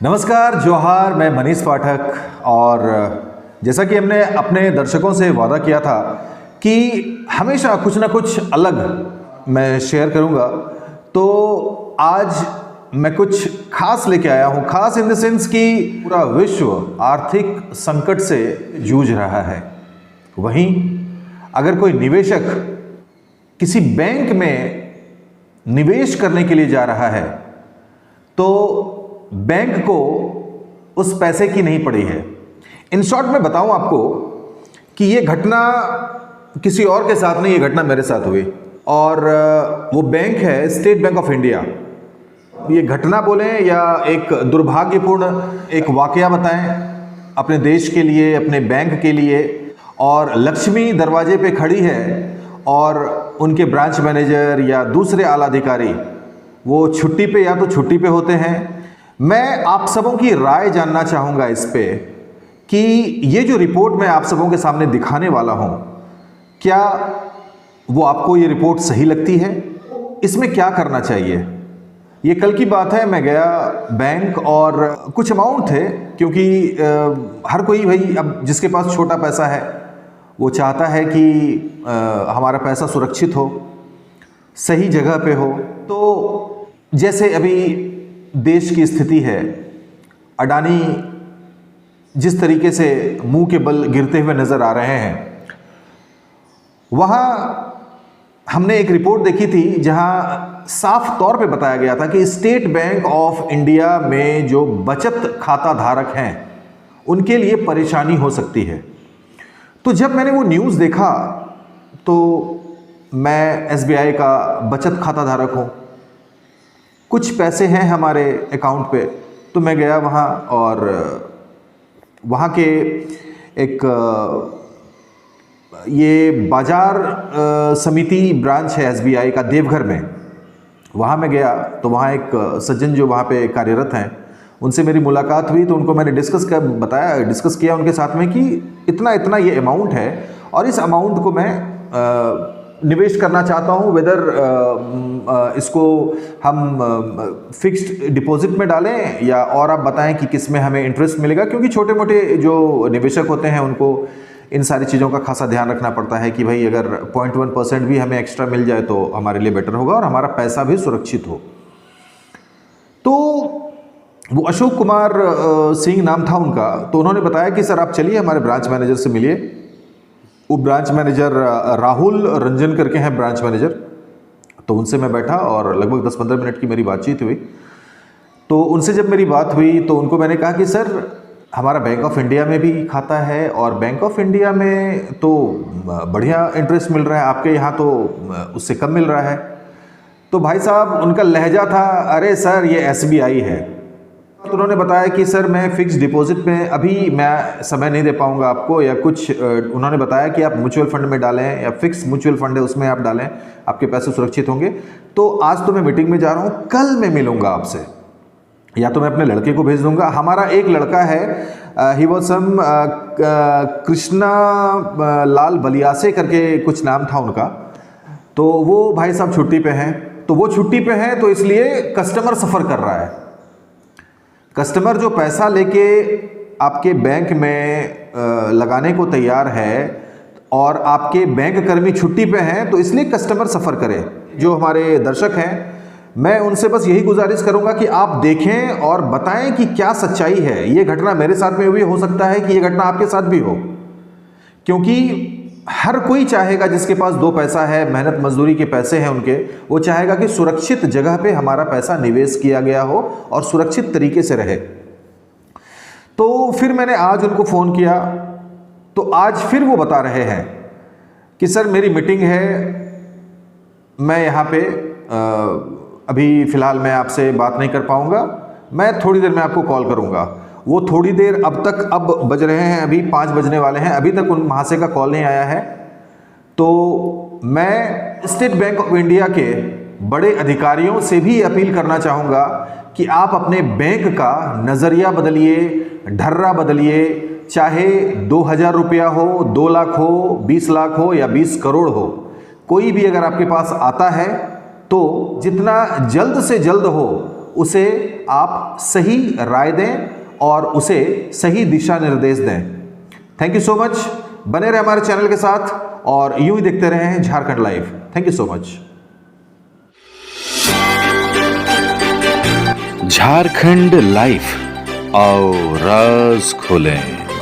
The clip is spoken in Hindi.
नमस्कार, जोहार। मैं मनीष पाठक और जैसा कि हमने अपने दर्शकों से वादा किया था कि हमेशा कुछ ना कुछ अलग मैं शेयर करूंगा, तो आज मैं कुछ खास लेके आया हूं। खास इन द सेंस कि पूरा विश्व आर्थिक संकट से जूझ रहा है। वहीं अगर कोई निवेशक किसी बैंक में निवेश करने के लिए जा रहा है तो बैंक को उस पैसे की नहीं पड़ी है। इन शॉर्ट में बताऊं आपको कि ये घटना किसी और के साथ नहीं, ये घटना मेरे साथ हुई और वो बैंक है स्टेट बैंक ऑफ इंडिया। ये घटना बोलें या एक दुर्भाग्यपूर्ण एक वाकया बताएं अपने देश के लिए, अपने बैंक के लिए। और लक्ष्मी दरवाजे पे खड़ी है और उनके ब्रांच मैनेजर या दूसरे आला अधिकारी वो छुट्टी पे या तो छुट्टी पे होते हैं। मैं आप सबों की राय जानना चाहूँगा इस पे कि ये जो रिपोर्ट मैं आप सबों के सामने दिखाने वाला हूँ, क्या वो आपको ये रिपोर्ट सही लगती है? इसमें क्या करना चाहिए? ये कल की बात है, मैं गया बैंक और कुछ अमाउंट थे, क्योंकि हर कोई भाई अब जिसके पास छोटा पैसा है वो चाहता है कि हमारा पैसा सुरक्षित हो, सही जगह पे हो। तो जैसे अभी देश की स्थिति है, अडानी जिस तरीके से मुंह के बल गिरते हुए नजर आ रहे हैं, वहाँ हमने एक रिपोर्ट देखी थी जहाँ साफ तौर पे बताया गया था कि स्टेट बैंक ऑफ इंडिया में जो बचत खाता धारक हैं उनके लिए परेशानी हो सकती है। तो जब मैंने वो न्यूज़ देखा तो मैं एसबीआई का बचत खाता धारक हूँ, कुछ पैसे हैं हमारे अकाउंट पे, तो मैं गया वहाँ और वहाँ के एक ये बाजार समिति ब्रांच है एसबीआई का देवघर में, वहाँ मैं गया तो वहाँ एक सज्जन जो वहाँ पे कार्यरत हैं उनसे मेरी मुलाकात हुई। तो उनको मैंने डिस्कस किया उनके साथ में कि इतना इतना ये अमाउंट है और इस अमाउंट को मैं निवेश करना चाहता हूँ, वेदर इसको हम फिक्स्ड डिपॉजिट में डालें या और आप बताएं कि किस में हमें इंटरेस्ट मिलेगा, क्योंकि छोटे मोटे जो निवेशक होते हैं उनको इन सारी चीज़ों का खासा ध्यान रखना पड़ता है कि भाई अगर 0.1% भी हमें एक्स्ट्रा मिल जाए तो हमारे लिए बेटर होगा और हमारा पैसा भी सुरक्षित हो। तो वो अशोक कुमार सिंह नाम था उनका, तो उन्होंने बताया कि सर आप चलिए हमारे ब्रांच मैनेजर से मिलिए। वो ब्रांच मैनेजर राहुल रंजन करके हैं ब्रांच मैनेजर। तो उनसे मैं बैठा और लगभग 10-15 मिनट की मेरी बातचीत हुई। तो उनसे जब मेरी बात हुई तो उनको मैंने कहा कि सर हमारा बैंक ऑफ इंडिया में भी खाता है और बैंक ऑफ इंडिया में तो बढ़िया इंटरेस्ट मिल रहा है, आपके यहाँ तो उससे कम मिल रहा है। तो भाई साहब उनका लहजा था, अरे सर ये एसबीआई है। तो उन्होंने बताया कि सर मैं फिक्स डिपॉजिट में अभी मैं समय नहीं दे पाऊंगा आपको, या कुछ उन्होंने बताया कि आप म्यूचुअल फंड में डालें या फिक्स म्यूचुअल फंड है उसमें आप डालें, आपके पैसे सुरक्षित होंगे। तो आज तो मैं मीटिंग में जा रहा हूँ, कल मैं मिलूंगा आपसे, या तो मैं अपने लड़के को भेज दूंगा। हमारा एक लड़का है, ही वॉज सम कृष्णा लाल बलियासे करके कुछ नाम था उनका। तो वो भाई साहब छुट्टी पे हैं, तो वो छुट्टी पे हैं तो इसलिए कस्टमर सफ़र कर रहा है। कस्टमर जो पैसा लेके आपके बैंक में लगाने को तैयार है और आपके बैंक कर्मी छुट्टी पे हैं, तो इसलिए कस्टमर सफ़र करे। जो हमारे दर्शक हैं, मैं उनसे बस यही गुजारिश करूंगा कि आप देखें और बताएं कि क्या सच्चाई है। ये घटना मेरे साथ में हुई, हो सकता है कि ये घटना आपके साथ भी हो, क्योंकि हर कोई चाहेगा जिसके पास दो पैसा है, मेहनत मजदूरी के पैसे हैं उनके, वो चाहेगा कि सुरक्षित जगह पे हमारा पैसा निवेश किया गया हो और सुरक्षित तरीके से रहे। तो फिर मैंने आज उनको फ़ोन किया, तो आज फिर वो बता रहे हैं कि सर मेरी मीटिंग है, मैं यहाँ पे अभी फ़िलहाल मैं आपसे बात नहीं कर पाऊँगा, मैं थोड़ी देर में आपको कॉल करूँगा। वो थोड़ी देर अब बज रहे हैं, अभी 5 बजने वाले हैं, अभी तक उन महाशय का कॉल नहीं आया है। तो मैं स्टेट बैंक ऑफ इंडिया के बड़े अधिकारियों से भी अपील करना चाहूँगा कि आप अपने बैंक का नज़रिया बदलिए, ढर्रा बदलिए। चाहे 2000 रुपया हो, 2 लाख हो, 20 लाख हो या 20 करोड़ हो, कोई भी अगर आपके पास आता है तो जितना जल्द से जल्द हो उसे आप सही राय दें और उसे सही दिशा निर्देश दें। Thank you so much. बने रहे हमारे चैनल के साथ और यूं ही देखते रहें Jharkhand live. Thank you so much. Jharkhand live, आओ राज खोलें।